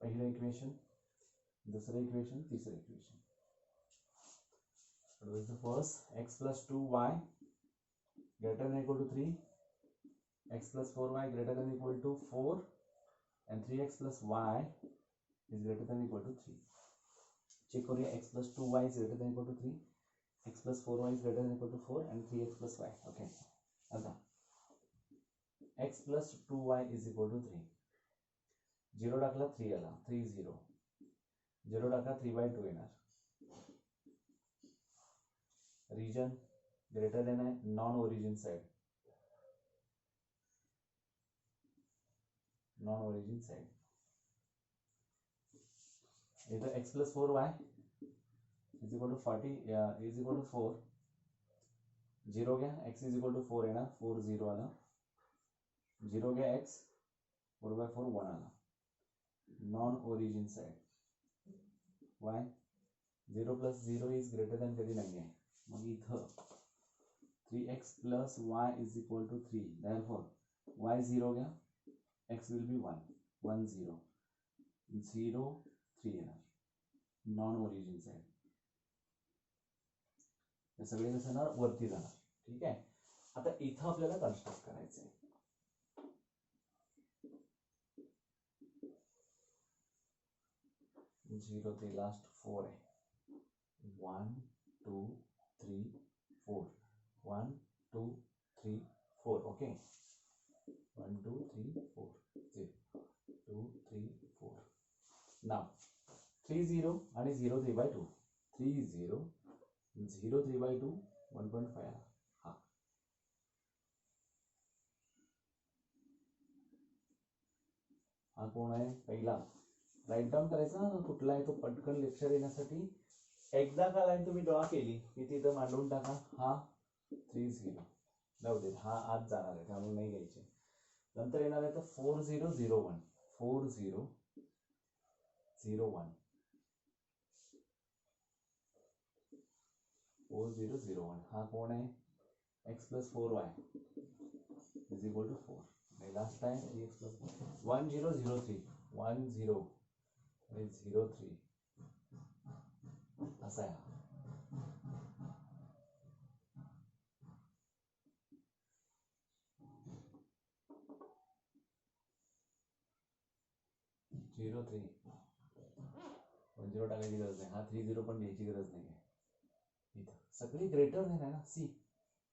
[SPEAKER 1] पहिलं इक्वेशन, दुसरं इक्वेशन, तिसरं equation. What was the first? X plus 2y greater than equal to 3, x plus 4y greater than equal to 4, and 3x plus y is greater than equal to 3. Check करूया, x plus 2y is greater than equal to 3, x plus 4y is greater than equal to 4, and 3x plus y. Okay. आता x plus 2y is equal to 3. 0 टाकला 3 आला, 3 0. 0 टाकला 3/2 येणार. Region greater than a non-origin side. Non-origin side. इधर x plus 4y is equal to 40 is equal to 4. 0 गया, x is equal to 4 है ना, 4 0 आला. 0 गया x, 4/4 1 आला. Non-origin side. y 0 plus 0 is greater than कधी नहीं है. मग इथं 3x plus y is equal to 3. Therefore y 0 गया, x will be 1, 1 0, 0 3 येणार. नॉन ओरिजिन साइड हे सगळे कसं येणार, वरती जाणार. ठीक आहे. आता इथं आपल्याला कन्स्ट्रक्ट करायचं आहे. झिरो ते लास्ट 4 आहे. 1 2 3 4, 1 2 3 4. ओके, 1 2 3 4, 0 2 3 4. नाव 3 0 आणि 0 3/2. 3 0 0 3/2 1.5 आला. हा हा कोण आहे, पहिला राईट डाऊन करायचा. कुठला आहे तो पटकन लेक्चर येण्यासाठी. एकदा का लाईन तुम्ही ड्रॉ केली की तिथं मांडून टाका. हा 3 0 जाऊ दे, हा आज जाणार आहे त्यामुळे नाही घ्यायचे. नंतर येणार आहे तर 4 0 0 1, 4 0 0 1, 4 0 0 1. हा कोण आहे, x plus 4y is equal to 4. आणि लास्ट टाइम 3x plus 1 0 0 3, 1 0 आणि 0 3. असा आहे हा. झिरो 3 0 टाकायची गरज नाही, हा 30 पण घ्यायची गरज नाही आहे. इथं सगळी ग्रेटर देन आहे ना, सी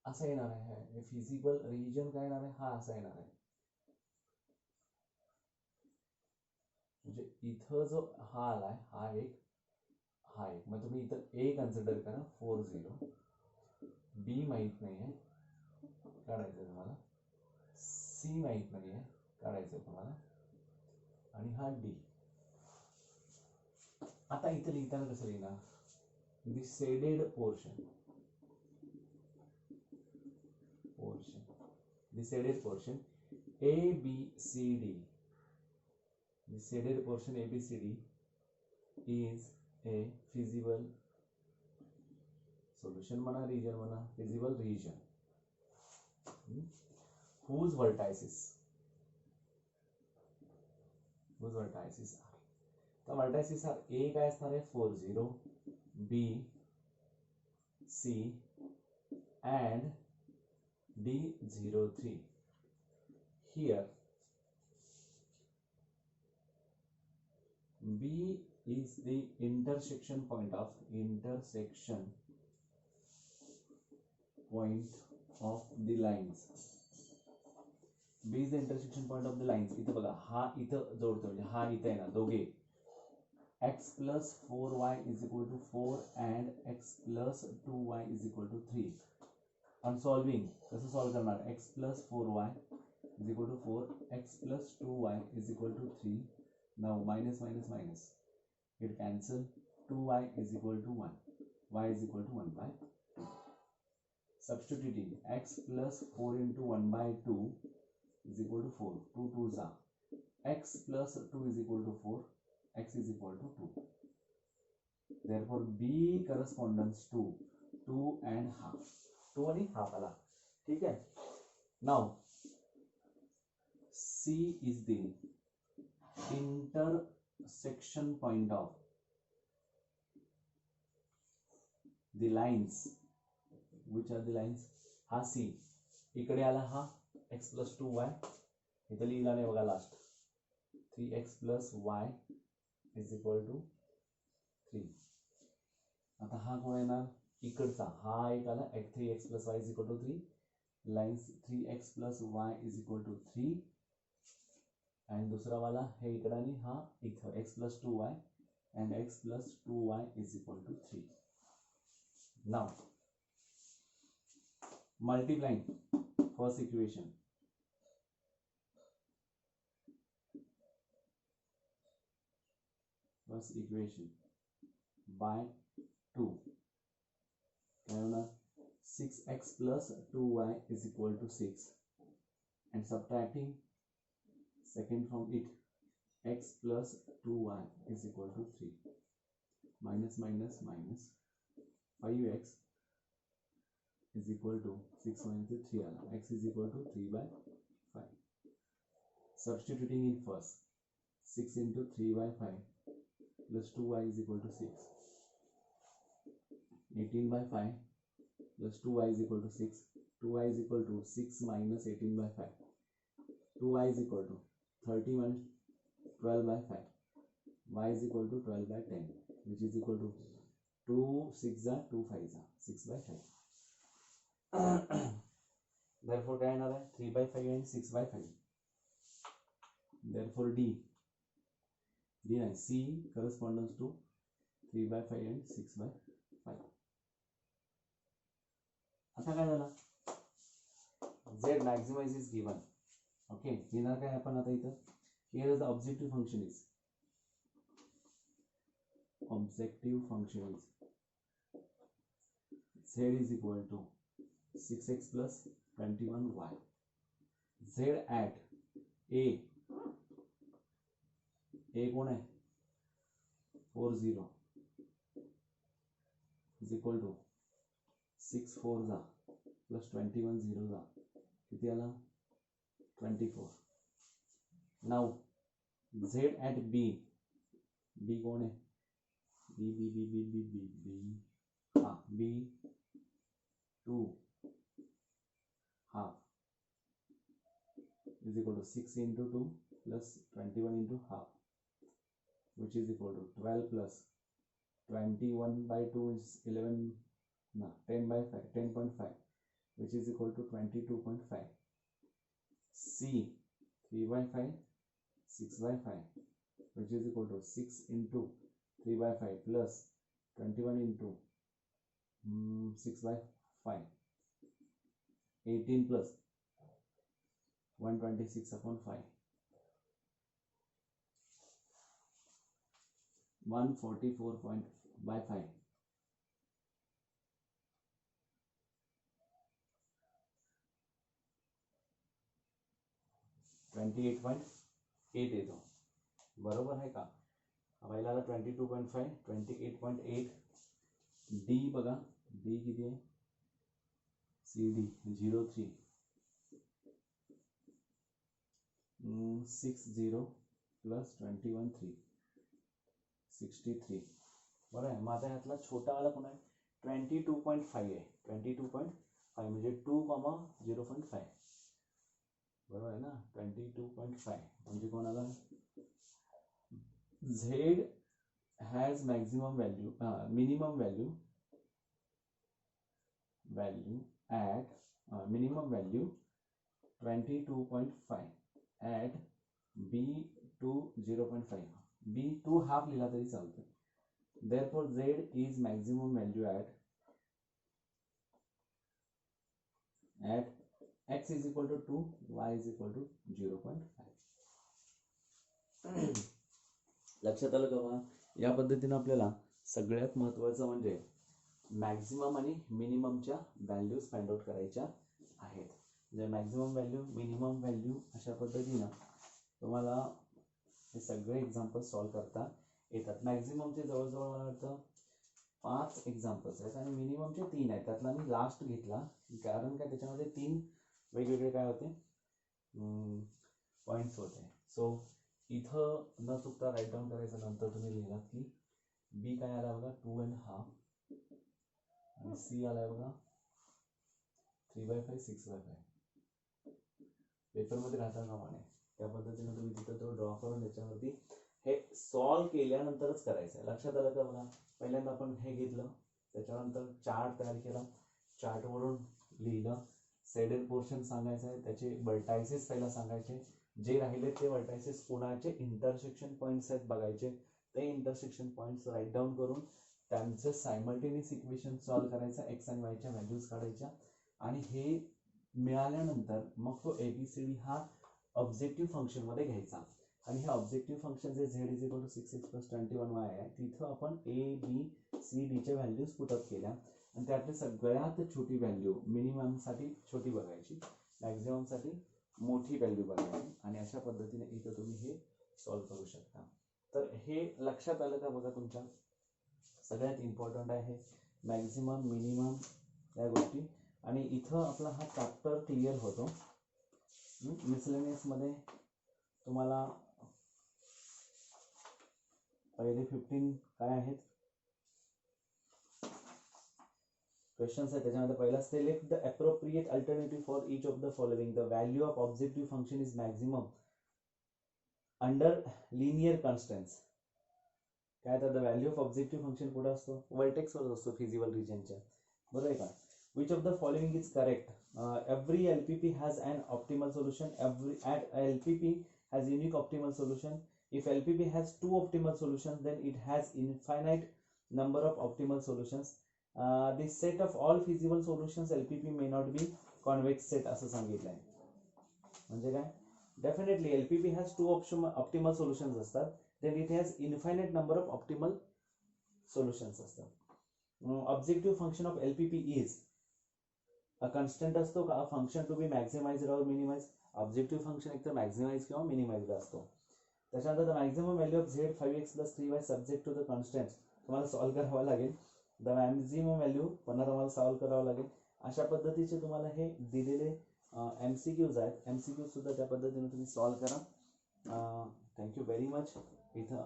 [SPEAKER 1] असा येणार आहे. फिजिबल रिजन काय येणार आहे, हा असा येणार आहे. म्हणजे इथं जो हा आलाय हा एक, हा एक, मग तुम्ही इथं ए कन्सिडर करा 40. बी माहित नाही आहे, काढायचं तुम्हाला. सी माहित नाही आहे, काढायचं तुम्हाला. आणि हा डी. आता इथं लिहिताना कसं लिहिणार, the shaded portion, the shaded portion A B C D, the shaded portion A B C D is a feasible solution म्हणा, region म्हणा, feasible region whose vertices are, the vertices are A काय असणार आहे 40, B, C and D 03. Here B is the intersection point of the lines. B is the intersection point of the lines. इथं बघा, हा इथं जोडतो म्हणजे हा इथं आहे ना, दोघे x plus 4y is equal to 4 and x plus 2y is equal to 3. On solving, कसं सॉल्व करणार, x plus 4y is equal to 4, x plus 2y is equal to 3. Now minus minus minus, it cancel. 2y is equal to 1, y is equal to 1 by 2. Substituting x plus 4 into 1 by 2 is equal to 4. 2 2s are, x plus 2 is equal to 4, x is equal to 2. Therefore B corresponds to 2 and half. 2 and half आला, ठीक है. Now C is the intersection point of the lines. Which are the lines? हा C इकडे आला, हा x plus 2y इथं लिहिला नाही बघा, last 3x plus y is equal to 3. आता हा कोण येणार इकडचा, हा एक आला 3x plus y is equal to 3. Lines 3x plus y is equal to 3 and दूसरा वाला है इकडे आणि हा इथं x plus 2y and x plus 2y is equal to 3. Now multiplying first equation, by 2, क्या होना, 6x plus 2y is equal to 6 and subtracting second from it, x plus 2y is equal to 3. Minus minus minus, 5x is equal to 6 minus 3 आला, x is equal to 3 by 5. Substituting in first, 6 into 3 by 5 plus 2y is equal to 6. 18 by 5 plus 2y is equal to 6. 2y is equal to 6 minus 18 by 5. 2y is equal to 30 minus 12 by 5. Y is equal to 12 by 10, which is equal to 2 6 are 2 5 are 6 by 5. Therefore क्या येणार आहे 3 by 5 and 6 by 5. Therefore D नाही, C corresponds to 3 by 5 and 6 by 5. आता काय झालं, Z maximize is given. Okay, लिहिणार काय आपण आता इथं, here is the objective function is Z is equal to 6x plus 21y. Z at A कौन है 40 is equal to 6 4s plus 21 zeros किती आला 24. Now Z at B कौन है b2 half is equal to 6 into 2 plus 21 into half, which is equal to 12 plus 21 by 2 is 11, no, 10 by 5, 10.5, which is equal to 22.5. C 3 by 5, 6 by 5, which is equal to 6 into 3 by 5 plus 21 into 6 by 5, 18 plus 126 upon 5, 144 by 5. 28.8 येतो, बरोबर आहे का? पहिला 22.5, 28.8. D बघा, D किती आहे? CD 03 60 plus 21 3 63. बरं आहे. मग आता ह्यातला छोटावाला कोण आहे? 22.5 आहे. 22.5 म्हणजे 2,0.5. बरोबर आहे ना? 22.5 म्हणजे कोणाला? Z has maximum value, minimum value at minimum value 22.5 at B2 0.5. B2 half लिहिला तरी चालतं. Therefore Z is maximum value at x is equal to 2, y is equal to 0.5. लक्षात आलं का बघा? या पद्धतीने आपल्याला सगळ्यात महत्त्वाचं म्हणजे मॅक्झिमम आणि मिनिममच्या व्हॅल्यूज फाइंड आउट करायच्या आहेत. म्हणजे मॅक्झिमम व्हॅल्यू, मिनिमम व्हॅल्यू अशा पद्धतीनं तुम्हाला हे सगळे एक्झाम्पल सॉल्व्ह करता येतात. मॅक्झिममचे जवळजवळ मला वाटतं 5 एक्झाम्पल्स आहेत आणि मिनिममचे 3 आहेत. त्यातला मी लास्ट घेतला कारण काय त्याच्यामध्ये 3 वेगवेगळे काय होते पॉईंट्स होते. सो इथं न चुकता राईट डाऊन करायचं. नंतर तुम्ही लिहिलात की बी काय आला बघा 2.5 आणि सी आलाय बघा 3/5 6/5. पेपरमध्ये राहता कामा नये. त्या पद्धतीने तुम्ही तिथं तो ड्रॉ करून त्याच्यावरती हे सॉल्व केल्यानंतरच करायचं आहे. लक्षात आलं का बघा? पहिल्यांदा आपण हे घेतलं, त्याच्यानंतर चार्ट तयार केला, चार्टवरून लिहिलं, सेडेड पोर्शन सांगायचं आहे, त्याचे वर्टायसेस पहिला सांगायचे, जे राहिले ते वर्टायसेस कोणाचे इंटरसेक्शन पॉईंट्स आहेत बघायचे, ते इंटरसेक्शन पॉईंट्स राईट डाऊन करून त्यांचं सायमल्टेनियस इक्वेशन सॉल्व करायचं, एक्स आणि वायच्या व्हॅल्यूज काढायच्या आणि हे मिळाल्यानंतर मग तो ABCD हा ऑब्जेक्टिव्ह फंक्शनमध्ये घ्यायचा आणि हे ऑब्जेक्टिव्ह फंक्शन जे Z is equal to 6x + 21y आहे तिथं आपण ABCDच्या व्हॅल्यूज पुटअप केल्या आणि त्यातली सगळ्यात छोटी व्हॅल्यू मिनिममसाठी छोटी बघायची, मॅक्झिममसाठी मोठी व्हॅल्यू बघायची आणि अशा पद्धतीने इथं तुम्ही हे सॉल्व करू शकता. तर हे लक्षात आलं का बघा? तुमच्या सगळ्यात इम्पॉर्टंट आहे मॅक्झिमम, मिनिमम या गोष्टी. आणि इथं आपला हा चॅप्टर क्लिअर होतो. मिसलेनियसमध्ये तुम्हाला पहिले 15 काय आहेत क्वेश्चन्स आहेत. त्याच्यामध्ये पहिला select the appropriate alternative for each of the following. The value of objective function is maximum under linear constants. काय तर the value of objective function कुठं असतो? वर्टेक्सवर असतो, फिजिबल रिजनच्या. बरोबर आहे का? Which of the following is correct? every LPP has an optimal solution. LPP has unique optimal solution. If LPP has 2 optimal solutions, then it has infinite number of optimal solutions. The set of all feasible solutions LPP may not be convex set असं सांगितलं आहे. म्हणजे काय? Definitely LPP has 2 optimal solutions असतात, then it has infinite number of optimal solutions असतात. Objective function of LPP is a constant असतो का? A function to be maximized or minimized. Objective function एक तर मॅक्झिमाइज किंवा मिनिमाइज असतो. त्याच्यानंतर the maximum value of Z 5x + 3y subject to the constants तुम्हाला solve करावं लागेल. द मॅक्झिमम व्हॅल्यू पुन्हा तुम्हाला सॉल्व्ह करावं लागेल. अशा पद्धतीचे तुम्हाला हे दिलेले MCQs आहेत. MCQs सुद्धा त्या पद्धतीने तुम्ही सॉल्व्ह करा. Thank you very much. इथं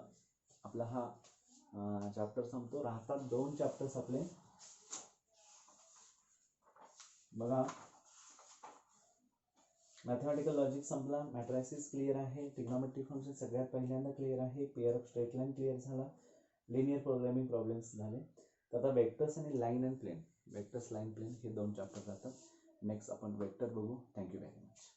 [SPEAKER 1] आपला हा चॅप्टर संपतो. राहतात 2 चॅप्टर्स आपले. बघा, मॅथमॅटिकल लॉजिक संपला, मॅट्रायसिस क्लिअर आहे, ट्रिग्नोमेट्रिक फंक्शन सगळ्यात पहिल्यांदा क्लिअर आहे, pair of straight line clear झाला, लिनियर प्रोग्रामिंग प्रॉब्लेम्स झाले. तर आता वेक्टर्स आणि line and plane, vectors line plane हे 2 चॅप्टर राहतात. नेक्स्ट आपण वेक्टर बघू. Thank you very much.